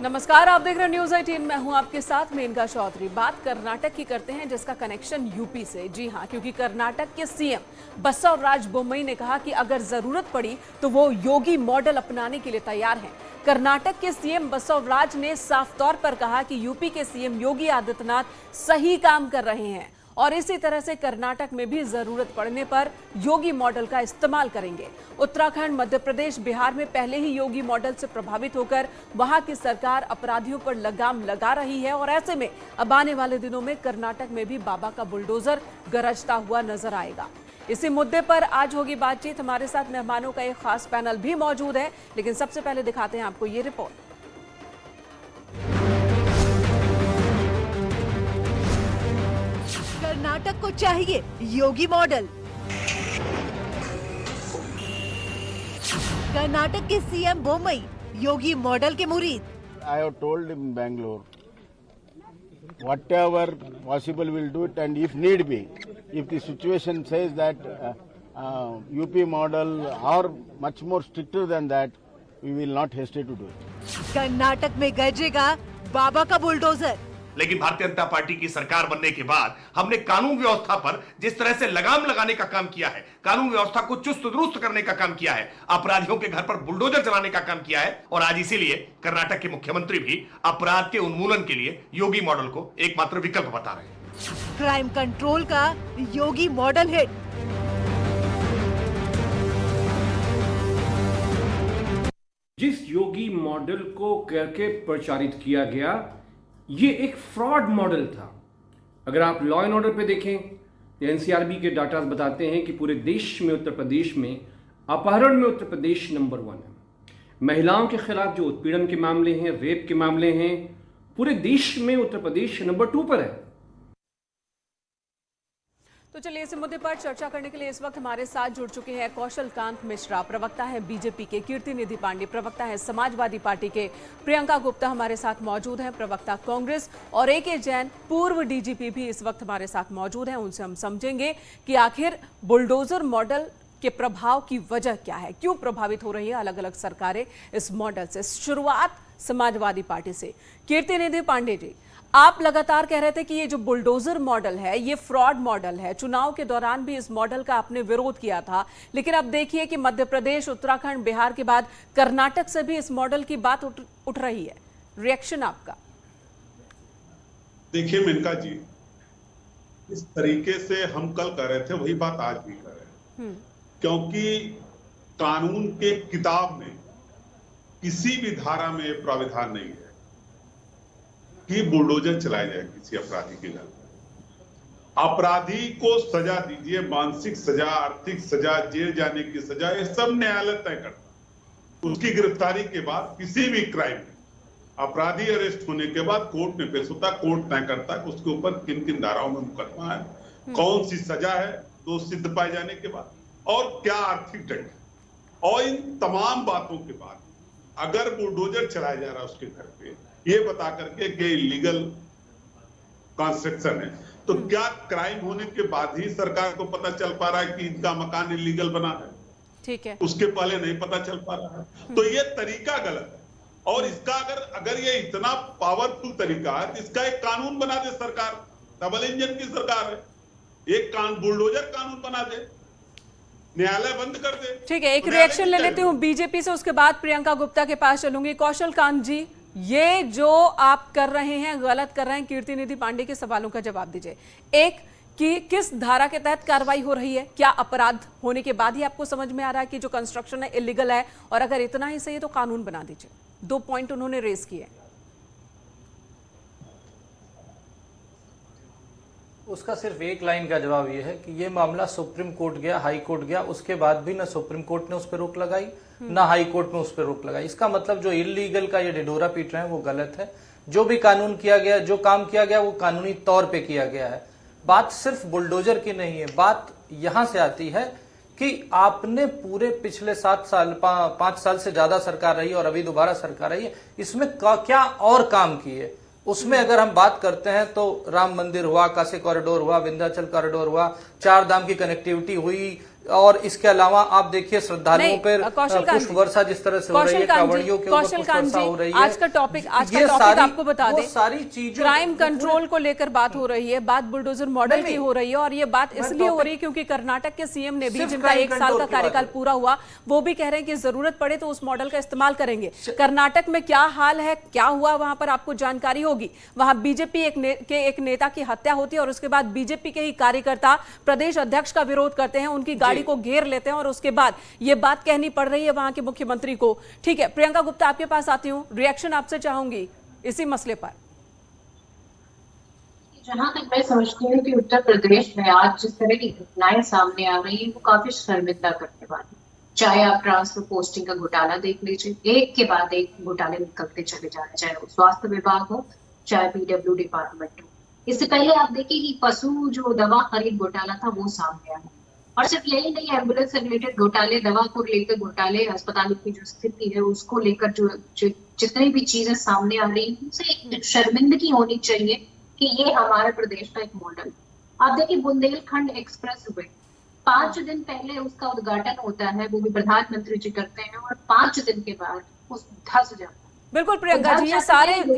नमस्कार, आप देख रहे हैं न्यूज 18। मैं हूं आपके साथ मेनका चौधरी। बात कर्नाटक की करते हैं जिसका कनेक्शन यूपी से। जी हां, क्योंकि कर्नाटक के सीएम बसवराज बोम्मई ने कहा कि अगर जरूरत पड़ी तो वो योगी मॉडल अपनाने के लिए तैयार हैं। कर्नाटक के सीएम बसवराज ने साफ तौर पर कहा कि यूपी के सीएम योगी आदित्यनाथ सही काम कर रहे हैं और इसी तरह से कर्नाटक में भी जरूरत पड़ने पर योगी मॉडल का इस्तेमाल करेंगे। उत्तराखंड, मध्य प्रदेश, बिहार में पहले ही योगी मॉडल से प्रभावित होकर वहां की सरकार अपराधियों पर लगाम लगा रही है और ऐसे में अब आने वाले दिनों में कर्नाटक में भी बाबा का बुलडोजर गरजता हुआ नजर आएगा। इसी मुद्दे पर आज होगी बातचीत। हमारे साथ मेहमानों का एक खास पैनल भी मौजूद है, लेकिन सबसे पहले दिखाते हैं आपको ये रिपोर्ट। कर्नाटक को चाहिए योगी मॉडल। कर्नाटक के सीएम बोम्मई योगी मॉडल के मुरीद। I have told in Bangalore, whatever possible we'll do it, and if need be, if the situation says that UP model or much more stricter than that, we will not hesitate to do it. Karnataka में गरजेगा बाबा का bulldozer. लेकिन Bharatiya Janata party की सरकार बनने के बाद हमने कानून व्यवस्था पर जिस तरह से लगाम लगाने का काम किया है, कानून व्यवस्था को चुस्त दुरुस्त करने का काम किया है, अपराधियों के घर पर बुलडोजर चलाने का काम किया है और आज इसीलिए कर्नाटक के मुख्यमंत्री भी अपराध के उन्मूलन के लिए योगी मॉडल को एकमात्र विकल्प बता रहे हैं। क्राइम कंट्रोल का योगी मॉडल हिट। जिस योगी मॉडल को करके प्रचारित किया गया, ये एक फ्रॉड मॉडल था। अगर आप लॉ एंड ऑर्डर पे देखें तो एनसीआरबी के डाटा बताते हैं कि पूरे देश में उत्तर प्रदेश में अपहरण में उत्तर प्रदेश नंबर 1 है। महिलाओं के खिलाफ जो उत्पीड़न के मामले हैं, रेप के मामले हैं, पूरे देश में उत्तर प्रदेश नंबर 2 पर है। तो चलिए इस मुद्दे पर चर्चा करने के लिए इस वक्त हमारे साथ जुड़ चुके हैं कौशल कांत मिश्रा, प्रवक्ता है बीजेपी के, कीर्तिनिधि पांडे, प्रवक्ता है समाजवादी पार्टी के, प्रियंका गुप्ता हमारे साथ मौजूद हैं, प्रवक्ता कांग्रेस, और AK जैन पूर्व डीजीपी भी इस वक्त हमारे साथ मौजूद हैं। उनसे हम समझेंगे कि आखिर बुलडोजर मॉडल के प्रभाव की वजह क्या है, क्यों प्रभावित हो रही है अलग अलग सरकारें इस मॉडल से। शुरुआत समाजवादी पार्टी से। कीर्तिनिधि पांडे जी, आप लगातार कह रहे थे कि ये जो बुलडोजर मॉडल है ये फ्रॉड मॉडल है। चुनाव के दौरान भी इस मॉडल का आपने विरोध किया था, लेकिन अब देखिए कि मध्य प्रदेश, उत्तराखंड, बिहार के बाद कर्नाटक से भी इस मॉडल की बात उठ रही है। रिएक्शन आपका? देखिए मेनका जी, इस तरीके से हम कल कर रहे थे वही बात आज भी कर रहे हैं, क्योंकि कानून के किताब में किसी भी धारा में प्राविधान नहीं है कि बुलडोजर चलाया जाए किसी अपराधी के घर। अपराधी को सजा दीजिए, मानसिक सजा, आर्थिक सजा, जेल जाने की सजा, ये सब न्यायालय तय करता है। उसकी गिरफ्तारी के बाद किसी भी क्राइम में अपराधी अरेस्ट होने के बाद कोर्ट में पेश होता है, कोर्ट तय करता है उसके ऊपर किन किन धाराओं में मुकदमा है, कौन सी सजा है दोष सिद्ध पाए जाने के बाद, और क्या आर्थिक दंड है। और इन तमाम बातों के बाद अगर बुलडोजर चलाया जा रहा है उसके घर पे, ये बता करके कि इलीगल कंस्ट्रक्शन है, तो क्या क्राइम होने के बाद ही सरकार को पता चल पा रहा है कि इनका मकान इलीगल बना है? ठीक है, उसके पहले नहीं पता चल पा रहा है। तो ये तरीका गलत है और इसका अगर ये इतना पावरफुल तरीका है तो इसका एक कानून बना दे सरकार। डबल इंजन की सरकार है, एक बुलडोजर कानून बना दे, न्यायालय बंद कर दे। ठीक है, एक रिएक्शन ले लेती हूँ बीजेपी से, उसके बाद प्रियंका गुप्ता के पास चलूंगी। कौशल कांत जी, ये जो आप कर रहे हैं गलत कर रहे हैं। कीर्तिनिधि पांडे के सवालों का जवाब दीजिए। एक, कि किस धारा के तहत कार्रवाई हो रही है? क्या अपराध होने के बाद ही आपको समझ में आ रहा है कि जो कंस्ट्रक्शन है इलीगल है? और अगर इतना ही सही है तो कानून बना दीजिए। 2 पॉइंट उन्होंने रेज किए। उसका सिर्फ एक लाइन का जवाब यह है कि ये मामला सुप्रीम कोर्ट गया, हाई कोर्ट गया, उसके बाद भी ना सुप्रीम कोर्ट ने उस पर रोक लगाई ना हाई कोर्ट में उस पर रोक लगाई। इसका मतलब जो इलीगल का ये ढिढोरा पीट रहे हैं वो गलत है। जो भी कानून किया गया, जो काम किया गया वो कानूनी तौर पे किया गया है। बात सिर्फ बुलडोजर की नहीं है, बात यहां से आती है कि आपने पूरे पिछले 7 साल 5 साल से ज्यादा सरकार रही और अभी दोबारा सरकार रही है, इसमें क्या और काम किए। उसमें अगर हम बात करते हैं तो राम मंदिर हुआ, काशी कॉरिडोर हुआ, विंध्याचल कॉरिडोर हुआ, 4 धाम की कनेक्टिविटी हुई, और इसके अलावा आप देखिए श्रद्धालुओं पर पुष्प वर्षा जिस तरह से हो रही है, कांवड़ियों के ऊपर पुष्प वर्षा हो रही है। आज का टॉपिक आपको बता दें, सारी चीजें क्राइम कंट्रोल को लेकर बात हो रही है, बात बुलडोजर मॉडल की हो रही है, और ये बात इसलिए हो रही है क्योंकि कर्नाटक के सीएम ने भी, जिनका 1 साल का कार्यकाल पूरा हुआ, वो भी कह रहे हैं कि जरूरत पड़े तो उस मॉडल का इस्तेमाल करेंगे। कर्नाटक में क्या हाल है, क्या हुआ वहां पर, आपको जानकारी होगी। वहां बीजेपी के एक नेता की हत्या होती है और उसके बाद बीजेपी के ही कार्यकर्ता प्रदेश अध्यक्ष का विरोध करते हैं, उनकी गाड़ी को घेर लेते हैं, और उसके बाद ये बात कहनी पड़ रही है वहां के मुख्यमंत्री को। ठीक है, प्रियंका गुप्ता आपके पास आती हूं, रिएक्शन आपसे चाहूंगी इसी मसले पर। जहां तक मैं समझती हूँ कि उत्तर प्रदेश में आज जिस तरह की घटनाएं सामने आ रही है वो काफी शर्मिंदा करने वाली। चाहे आप ट्रांसफर पोस्टिंग का घोटाला देख लीजिए, एक के बाद एक घोटाले निकलते चले जा रहे हैं, चाहे वो स्वास्थ्य विभाग हो, चाहे पीडब्ल्यू डिपार्टमेंट हो। इससे पहले आप देखिए कि पशु जो दवा खरीद घोटाला था वो सामने आया, और सिर्फ यही नहीं, एम्बुलेंस से रिलेटेड घोटाले, दवा को लेकर घोटाले, अस्पतालों की जो स्थिति है उसको लेकर जो जितनी भी चीजें सामने आ रही है, उनसे एक शर्मिंदगी होनी चाहिए कि ये हमारे प्रदेश का एक मॉडल। आप देखिए बुंदेलखंड एक्सप्रेस वे, 5 दिन पहले उसका उद्घाटन होता है, वो भी प्रधानमंत्री जी करते हैं, और 5 दिन के बाद उस धस जाता है। बिल्कुल प्रियंका जी,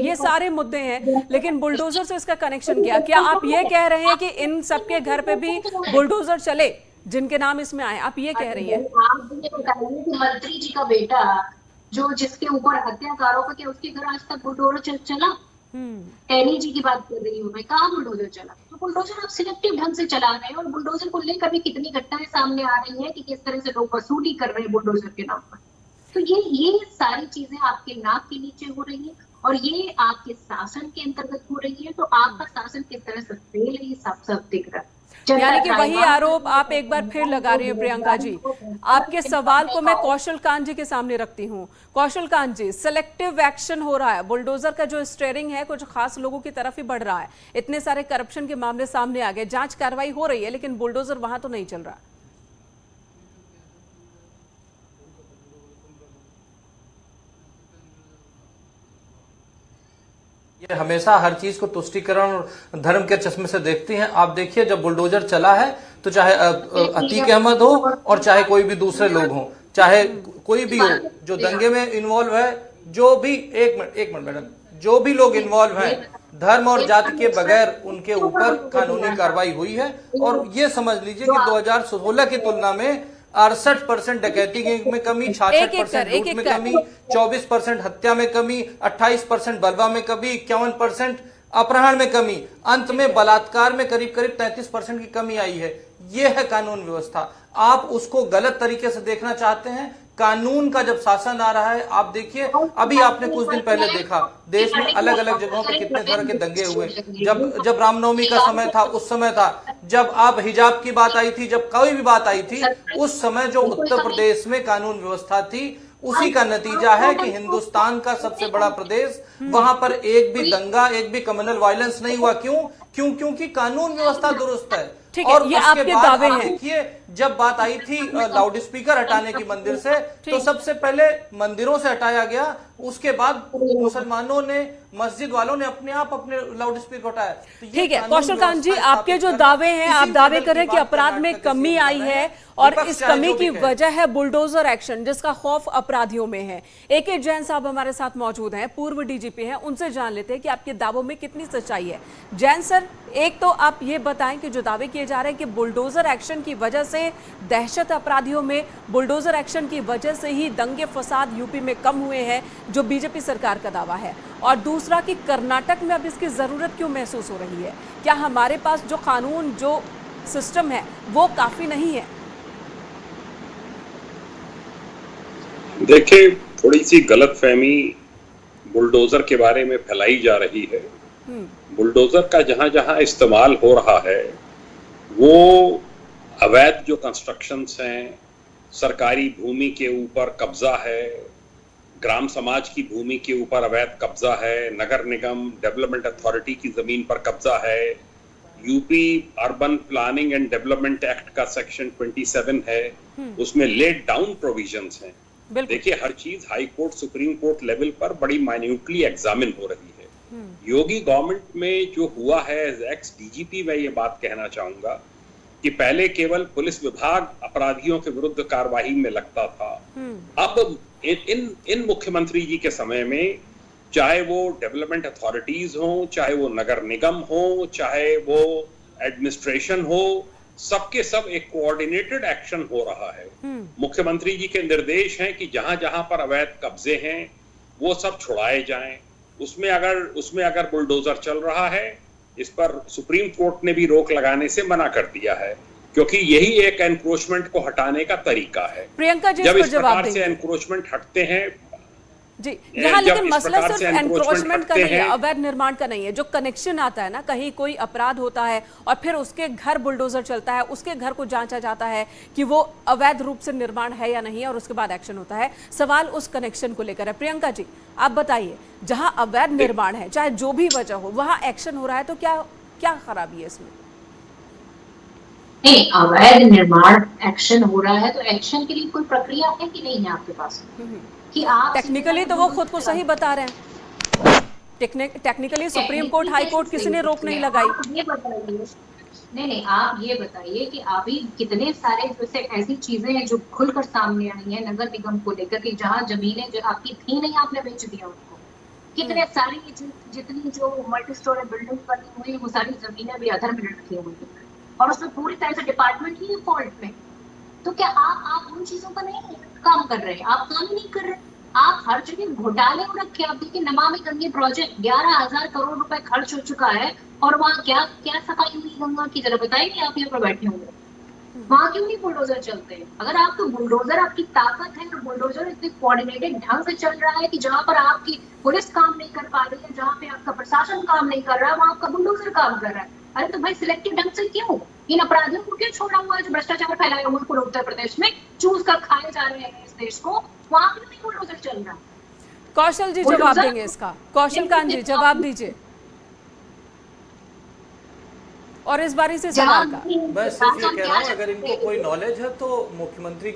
ये सारे मुद्दे हैं, लेकिन बुलडोजर से इसका कनेक्शन क्या आप ये कह रहे हैं कि इन सबके घर पे भी बुलडोजर चले जिनके नाम इसमें आए, आप ये कह रही है? आप मुझे बताइए कि मंत्री जी का बेटा जो जिसके ऊपर हत्याकारों का, क्या उसके घर आज तक बुलडोजर चला? एनी जी की बात कर रही हूँ मैं, कहाँ बुलडोजर चला? तो बुलडोजर आप सिलेक्टिव ढंग से चला रहे हैं, और बुलडोजर को लेकर भी कितनी घटनाएं सामने आ रही है कि किस तरह से लोग वसूली कर रहे हैं बुलडोजर के नाम पर। तो ये सारी चीजें आपके नाक के नीचे हो रही है, और ये आपके शासन के अंतर्गत हो रही है। तो आपका शासन किस तरह से फेल है, ये सब दिख रहा है। यानी कि वही आरोप आप एक बार फिर लगा रही हैं प्रियंका जी। आपके सवाल को मैं कौशल कांत जी के सामने रखती हूँ। कौशल कांत जी, सिलेक्टिव एक्शन हो रहा है, बुलडोजर का जो स्टीयरिंग है कुछ खास लोगों की तरफ ही बढ़ रहा है, इतने सारे करप्शन के मामले सामने आ गए, जांच कार्रवाई हो रही है, लेकिन बुलडोजर वहां तो नहीं चल रहा। ये हमेशा हर चीज को तुष्टीकरण और धर्म के चश्मे से देखती हैं। आप देखिए जब बुलडोजर चला है तो चाहे अतीक अहमद हो और चाहे कोई भी दूसरे लोग हों, चाहे कोई भी हो जो दंगे में इन्वॉल्व है, जो भी एक मिनट मैडम, जो भी लोग इन्वॉल्व हैं, धर्म और जाति के बगैर उनके ऊपर कानूनी कार्रवाई हुई है। और ये समझ लीजिए कि 2016 की तुलना में 68% डकैती में कमी, 66% लूट में कमी, 24% हत्या में कमी, 28% बलवा में कमी, 51% अपहरण में कमी, अंत में बलात्कार में करीब 33% की कमी आई है। यह है कानून व्यवस्था। आप उसको गलत तरीके से देखना चाहते हैं। कानून का जब शासन आ रहा है, आप देखिए अभी आपने कुछ दिन पहले देखा देश में अलग अलग जगहों पे कितने तरह के दंगे हुए। जब रामनवमी का समय था, उस समय था, जब आप हिजाब की बात आई थी, जब कोई भी बात आई थी, उस समय जो उत्तर प्रदेश में कानून व्यवस्था थी, उसी का नतीजा है कि हिंदुस्तान का सबसे बड़ा प्रदेश, वहां पर एक भी दंगा, एक भी कम्युनल वायलेंस नहीं हुआ। क्योंकि कानून व्यवस्था दुरुस्त है। और ये आपके दावे हैं। देखिए जब बात आई थी लाउड स्पीकर हटाने की मंदिर से, तो सबसे पहले मंदिरों से हटाया गया, उसके बाद मुसलमानों ने, मस्जिद वालों ने अपने आप अपने लाउड स्पीकर हटाया। तो ठीक है कौशल कांत जी, आपके जो दावे हैं, आप दावे कर रहे हैं कि अपराध में कमी आई है, और इस कमी की वजह है बुलडोजर एक्शन, जिसका खौफ अपराधियों में है। AK जैन साहब हमारे साथ मौजूद हैं, पूर्व DGP हैं, उनसे जान लेते हैं कि आपके दावों में कितनी सच्चाई है। जैन सर, एक तो आप ये बताएं कि जो दावे किए जा रहे हैं कि बुलडोजर एक्शन की वजह से दहशत अपराधियों में, बुलडोजर एक्शन की वजह से ही दंगे फसाद यूपी में कम हुए हैं, जो बीजेपी सरकार का दावा है, और दूसरा कि कर्नाटक में अब इसकी जरूरत क्यों महसूस हो रही है? क्या हमारे पास जो कानून, जो सिस्टम है, वो काफी नहीं है? देखिए, थोड़ी सी गलतफहमी बुलडोजर के बारे में फैलाई जा रही है। बुलडोजर का जहां जहां इस्तेमाल हो रहा है, वो अवैध जो कंस्ट्रक्शंस हैं, सरकारी भूमि के ऊपर कब्जा है, ग्राम समाज की भूमि के ऊपर अवैध कब्जा है, नगर निगम डेवलपमेंट अथॉरिटी की जमीन पर कब्जा है, UP urban planning and development act का सेक्शन 27 है, उसमें लेड डाउन प्रोविजंस हैं। देखिए, हर चीज high court, supreme court level पर बड़ी माइन्यूटली एग्जामिन हो रही है। योगी गवर्नमेंट में जो हुआ है, एज एक्स DGP मैं ये बात कहना चाहूंगा कि पहले केवल पुलिस विभाग अपराधियों के विरुद्ध कार्रवाई में लगता था। अब इन मुख्यमंत्री जी के समय में, चाहे वो डेवलपमेंट अथॉरिटीज हो, चाहे वो नगर निगम हो, चाहे वो एडमिनिस्ट्रेशन हो, सबके सब एक कोऑर्डिनेटेड एक्शन हो रहा है। मुख्यमंत्री जी के निर्देश हैं कि जहां जहां पर अवैध कब्जे हैं वो सब छुड़ाए जाएं। उसमें अगर बुलडोजर चल रहा है, इस पर सुप्रीम कोर्ट ने भी रोक लगाने से मना कर दिया है, क्योंकि यही एक एनक्रोचमेंट को हटाने का तरीका है। प्रियंका जी, जब इस प्रकार से एनक्रोचमेंट हटते हैं जी, यहाँ लेकिन मसला सिर्फ एनक्रोचमेंट का नहीं है, अवैध निर्माण का नहीं है। जो कनेक्शन आता है ना, कहीं कोई अपराध होता है और फिर उसके घर बुलडोजर चलता है, उसके घर को जांचा जाता है कि वो अवैध रूप से निर्माण है या नहीं है, और उसके बाद एक्शन होता है। सवाल उस कनेक्शन को लेकर है। प्रियंका जी, आप बताइए, जहां अवैध निर्माण है, चाहे जो भी वजह हो, वहां एक्शन हो रहा है, तो क्या खराबी है इसमें? नहीं, अवैध निर्माण एक्शन हो रहा है तो एक्शन के लिए कोई प्रक्रिया है कि नहीं है आपके पास? कि आप टेक्निकली तो वो खुद को सही बता रहे हैं। Technically supreme court, high court, किसी ने रोक नहीं लगाई। ये बताइए, नहीं, आप ये बताइए कि अभी कितने सारे जैसे ऐसी चीजें हैं जो खुलकर सामने आई हैं नगर निगम को लेकर कि जहाँ जमीनें जो आपकी थी नहीं, आपने बेच दिया उनको। कितने सारी जितनी जो मल्टी स्टोरी बिल्डिंग बनी हुई, वो सारी जमीनें भी अधर में रखी हुई हैं और उसमें पूरी तरह से डिपार्टमेंट ही फॉल्ट में। तो क्या आप उन चीजों पर नहीं काम कर रहे? आप काम ही नहीं कर रहे। आप हर जगह घोटाले हो रखे। आप देखिए, नमामि गंगे प्रोजेक्ट 11,000 करोड़ रुपए खर्च हो चुका है और वहाँ क्या सफाई हुई गंगा की? जरा बताइए, आप यहाँ पर बैठे होंगे, वहाँ क्यों नहीं बुलडोजर चलते? अगर आपको बुलडोजर, आपकी ताकत है, तो बुलडोजर इतने कोऑर्डिनेटेड ढंग से चल रहा है कि जहाँ पर आपकी पुलिस काम नहीं कर पा रही है, जहाँ पे आपका प्रशासन काम नहीं कर रहा है, वहाँ आपका बुलडोजर काम कर रहा है। अरे तो भाई, सिलेक्टिव ढंग से क्यों? इन अपराधियों को क्यों छोड़ा हुआ है जो भ्रष्टाचार फैलाए हुए पूरे उत्तर प्रदेश में, चूस कर खाए जा रहे हैं इस देश को? वहाँ क्यों नहीं बुलडोजर चल रहा? कौशल जी जवाब देंगे इसका। कौशल कांत जी, जवाब दीजिए और इस बारी से सवाल का। मैं सिर्फ ये कह रहा हूँ, अगर इनको कोई नॉलेज है तो मुख्यमंत्री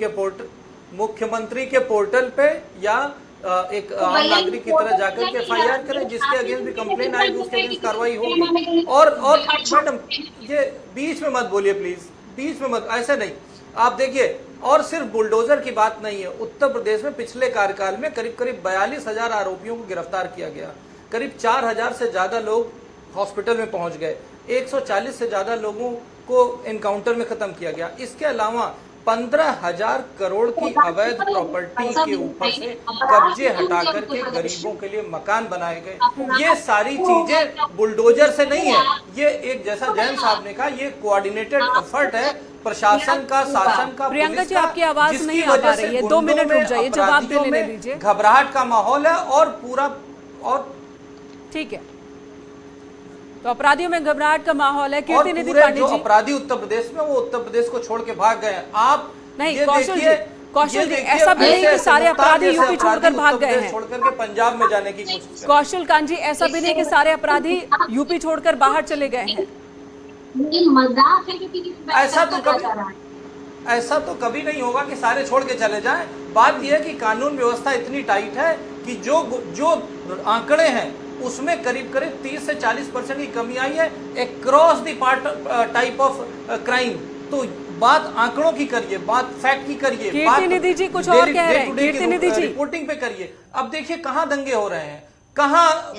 के पोर्टल पे या एक आम नागरिक की तरह जाकर के एफआईआर करें, जिसके अगेंस्ट भी कंप्लेन आएगी उसके अगेंस्ट कार्रवाई होगी। और मैडम, ये बीच में मत बोलिए प्लीज, बीच में मत, ऐसे नहीं। आप देखिए, और सिर्फ बुलडोजर की बात नहीं है। उत्तर प्रदेश में पिछले कार्यकाल में करीब 42,000 आरोपियों को गिरफ्तार किया गया, करीब 4,000 से ज्यादा लोग हॉस्पिटल में पहुंच गए, 140 से ज्यादा लोगों को एनकाउंटर में खत्म किया गया। इसके अलावा 15,000 करोड़ की अवैध प्रॉपर्टी के ऊपर से कब्जे हटा करके गरीबों के लिए मकान बनाए गए। ये सारी चीजें बुलडोजर से नहीं है, ये एक, जैसा जैन साहब ने कहा, ये कोऑर्डिनेटेड एफर्ट है प्रशासन का, शासन का, प्रियंका जी, आपकी आवाज नहीं आ पा रही है, 2 मिनट रुक जाइए, जवाब देने दीजिए। घबराहट का माहौल है और पूरा, और ठीक है, तो अपराधियों में घबराहट का माहौल है। कीर्ति निधि पांडे जी, अपराधी उत्तर प्रदेश में, वो उत्तर प्रदेश को छोड़ के भाग गए। आप नहीं, कौशल जी, ऐसा भी नहीं कि सारे अपराधी यूपी छोड़कर भाग गए हैं, छोड़ करके पंजाब में जाने की कोशिश। कौशल कांत जी, ऐसा भी नहीं कि सारे अपराधी यूपी छोड़कर बाहर चले गए हैं। मजाक है कि ऐसा तो कभी नहीं होगा कि सारे छोड़ के चले जाएं। बात यह है कि कानून व्यवस्था इतनी टाइट है कि जो आंकड़े हैं उसमें करीब 30 से 40% की कमी आई है across the type of crime. तो बात आंकड़ों की करिए, बात फैक्ट की करिए, कीर्ति निधि जी कुछ और कह रहे हैं, कीर्ति निधि जी रिपोर्टिंग पे करिए। अब देखिए कहाँ दंगे हो रहे हैं, कहाँ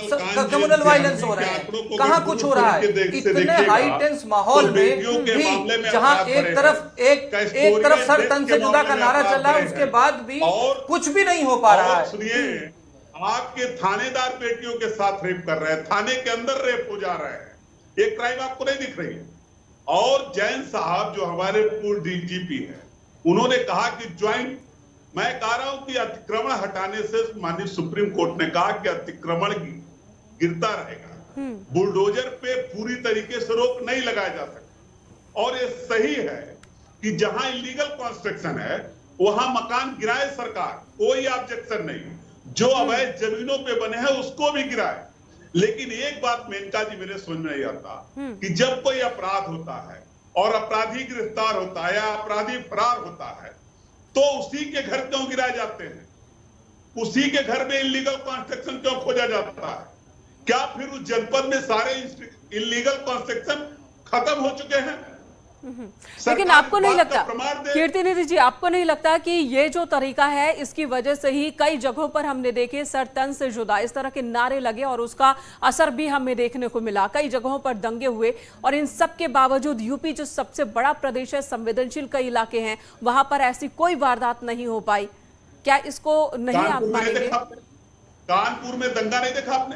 कम्युनल वायलेंस हो रहे हैं, कहाँ कुछ हो रहा है। इतने हाई टेंस माहौल में भी, जहाँ एक तरफ सर तन से जुदा का नारा चल रहा है, उसके बाद भी कुछ भी नहीं हो पा रहा है। सुनिए, आपके थानेदार बेटियों के साथ रेप कर रहे हैं, थाने के अंदर रेप हो जा रहा है, ये क्राइम आपको नहीं दिख रही है। और जैन साहब जो हमारे पूर्व डीजीपी हैं, उन्होंने कहा कि ज्वाइंट, मैं कह रहा हूं कि अतिक्रमण हटाने से माननीय सुप्रीम कोर्ट ने कहा कि अतिक्रमण गिरता रहेगा, बुलडोजर पे पूरी तरीके से रोक नहीं लगाया जा सकता। और ये सही है कि जहां इलीगल कंस्ट्रक्शन है वहां मकान गिराए सरकार, कोई ऑब्जेक्शन नहीं, जो अवैध जमीनों पे बने हैं उसको भी गिराए। लेकिन एक बात मेनका जी मेरे समझ में नहीं आता कि जब कोई अपराध होता है और अपराधी गिरफ्तार होता है या अपराधी फरार होता है, तो उसी के घर क्यों गिराए जाते हैं? उसी के घर में इलीगल कंस्ट्रक्शन क्यों खोजा जाता है? क्या फिर उस जनपद में सारे इलीगल कंस्ट्रक्शन खत्म हो चुके हैं? लेकिन आपको नहीं लगता, कीर्तिनिधि जी, आपको नहीं लगता कि ये जो तरीका है इसकी वजह से ही कई जगहों पर हमने देखे सर तन से जुदा इस तरह के नारे लगे और उसका असर भी हमें देखने को मिला, कई जगहों पर दंगे हुए, और इन सब के बावजूद यूपी जो सबसे बड़ा प्रदेश है, संवेदनशील कई इलाके हैं, वहां पर ऐसी कोई वारदात नहीं हो पाई? क्या इसको नहीं आप मानेंगे? कानपुर में दंगा नहीं देखा आपने?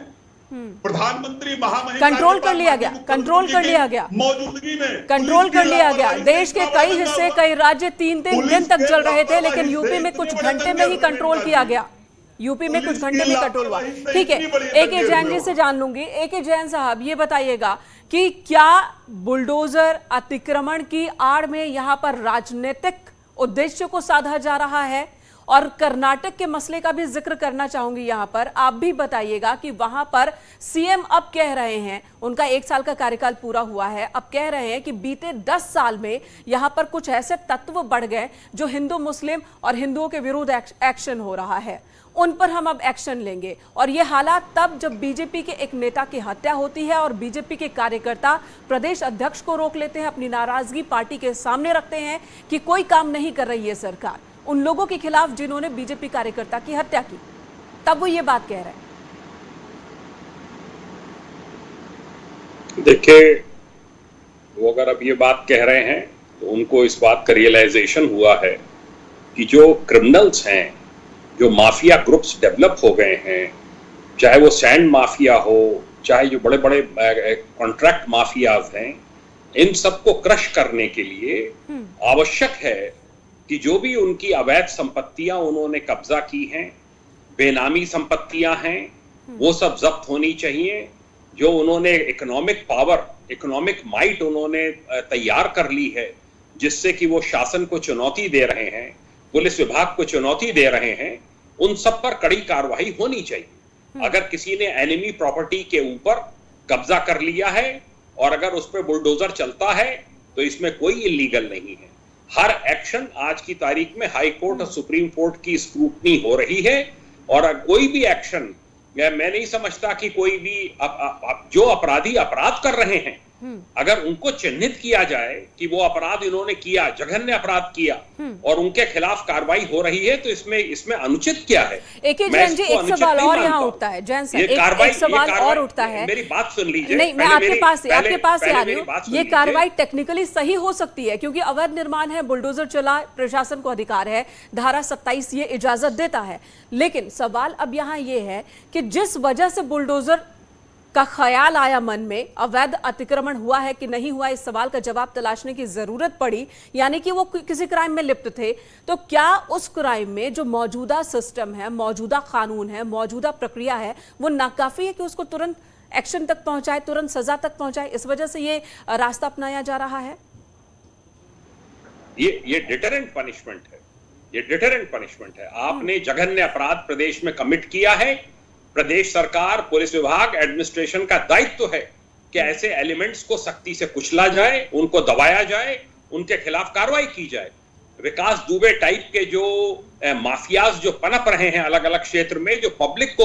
प्रधानमंत्री महामहिम कंट्रोल कर लिया गया, कंट्रोल कर लिया गया, मौजूदगी में कंट्रोल कर लिया गया। देश के कई हिस्से, कई राज्य 3-3 दिन तक चल रहे थे, लेकिन यूपी में कुछ घंटे में ही कंट्रोल किया गया। यूपी में कुछ घंटे में कंट्रोल हुआ। ठीक है, AK जैन जी से जान लूंगी। AK जैन साहब, ये बताइएगा कि क्या बुलडोजर अतिक्रमण की आड़ में यहां पर राजनीतिक उद्देश्य को साधा जा रहा है? और कर्नाटक के मसले का भी जिक्र करना चाहूंगी यहां पर, आप भी बताइएगा कि वहां पर CM अब कह रहे हैं, उनका 1 साल का कार्यकाल पूरा हुआ है, अब कह रहे हैं कि बीते 10 साल में यहां पर कुछ ऐसे तत्व बढ़ गए जो हिंदू मुस्लिम और हिंदुओं के विरुद्ध एक्शन हो रहा है, उन पर हम अब एक्शन लेंगे। और ये हालात तब जब बीजेपी के एक नेता की हत्या होती है और बीजेपी के कार्यकर्ता प्रदेश अध्यक्ष को रोक लेते हैं, अपनी नाराजगी पार्टी के सामने रखते हैं कि कोई काम नहीं कर रही है सरकार उन लोगों के खिलाफ जिन्होंने बीजेपी कार्यकर्ता की हत्या की, तब वो ये बात कह रहे हैं। देखिए, वो अगर अब ये बात कह रहे हैं तो उनको इस बात का रियलाइजेशन हुआ है कि जो क्रिमिनल्स हैं, जो माफिया ग्रुप्स डेवलप हो गए हैं, चाहे वो सैंड माफिया हो, चाहे जो बड़े बड़े कॉन्ट्रैक्ट माफियाज हैं, इन सबको क्रश करने के लिए आवश्यक है कि जो भी उनकी अवैध संपत्तियां उन्होंने कब्जा की हैं, बेनामी संपत्तियां हैं, वो सब जब्त होनी चाहिए। जो उन्होंने इकोनॉमिक पावर, इकोनॉमिक माइट उन्होंने तैयार कर ली है, जिससे कि वो शासन को चुनौती दे रहे हैं, पुलिस विभाग को चुनौती दे रहे हैं, उन सब पर कड़ी कार्रवाई होनी चाहिए। अगर किसी ने एनिमी प्रॉपर्टी के ऊपर कब्जा कर लिया है और अगर उस पर बुलडोजर चलता है तो इसमें कोई इलीगल नहीं है। हर एक्शन आज की तारीख में हाई कोर्ट और सुप्रीम कोर्ट की स्क्रूटनी हो रही है, और कोई भी एक्शन, मैं नहीं समझता कि कोई भी जो अपराधी अपराध कर रहे हैं, अगर उनको चिन्हित किया जाए कि वो अपराध इन्होंने किया, जघन्य अपराध किया, और उनके खिलाफ कार्रवाई हो रही है, तो इसमें अनुचित क्या है? AK जैन जी, एक सवाल और यहाँ उठता है, जैन सर, एक सवाल और उठता है। मेरी बात सुन लीजिए। नहीं, मैं आपके पास से आ रही हूँ। ये कार्रवाई टेक्निकली सही हो सकती है क्योंकि अवैध निर्माण है, बुलडोजर चला, प्रशासन को अधिकार है, धारा 27 ये इजाजत देता है। लेकिन सवाल अब यहाँ ये है कि जिस वजह से बुलडोजर का ख्याल आया मन में, अवैध अतिक्रमण हुआ है कि नहीं हुआ, इस सवाल का जवाब तलाशने की जरूरत पड़ी, यानी कि वो किसी क्राइम में लिप्त थे, तो क्या उस क्राइम में जो मौजूदा सिस्टम है, मौजूदा कानून है, मौजूदा प्रक्रिया है, वो नाकाफी है कि उसको तुरंत एक्शन तक पहुंचाए, तुरंत सजा तक पहुंचाए? इस वजह से ये रास्ता अपनाया जा रहा है। ये डिटरेंट पनिशमेंट है, ये डिटरेंट पनिशमेंट है। आपने जघन्य अपराध प्रदेश में कमिट किया है, प्रदेश सरकार, पुलिस विभाग, एडमिनिस्ट्रेशन का दायित्व है कि ऐसे एलिमेंट्स को सख्ती से कुचला जाए, उनको दबाया जाए, उनके खिलाफ कार्रवाई की जाए। विकास दुबे टाइप के जो माफियाज जो पनप रहे हैं अलग अलग क्षेत्र में, जो पब्लिक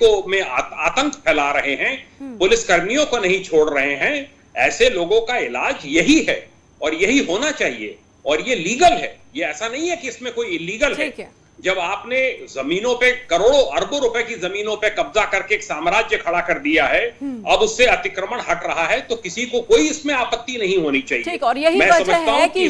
को में आतंक फैला रहे हैं, पुलिस कर्मियों को नहीं छोड़ रहे हैं, ऐसे लोगों का इलाज यही है और यही होना चाहिए, और ये लीगल है। ये ऐसा नहीं है कि इसमें कोई इलीगल है। जब आपने जमीनों पे करोड़ों अरबों रुपए की जमीनों पे कब्जा करके एक साम्राज्य खड़ा कर दिया है, अब उससे अतिक्रमण हट रहा है, तो किसी को कोई इसमें आपत्ति नहीं होनी चाहिए। ठीक, और यही वजह है कि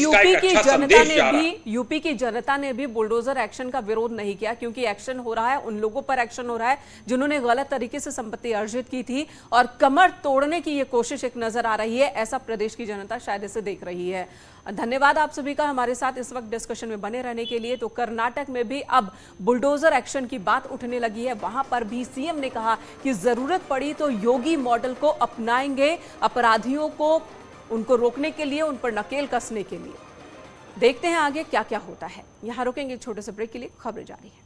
यूपी की जनता ने भी बुलडोजर एक्शन का विरोध नहीं किया, क्योंकि एक्शन हो रहा है, उन लोगों पर एक्शन हो रहा है जिन्होंने गलत तरीके से संपत्ति अर्जित की थी, और कमर तोड़ने की ये कोशिश एक नजर आ रही है। ऐसा प्रदेश की जनता शायद इसे देख रही है। धन्यवाद आप सभी का हमारे साथ इस वक्त डिस्कशन में बने रहने के लिए। तो कर्नाटक में भी अब बुलडोजर एक्शन की बात उठने लगी है। वहां पर भी CM ने कहा कि जरूरत पड़ी तो योगी मॉडल को अपनाएंगे, अपराधियों को उनको रोकने के लिए, उन पर नकेल कसने के लिए। देखते हैं आगे क्या क्या होता है। यहां रुकेंगे छोटे से ब्रेक के लिए, खबरें जारी है।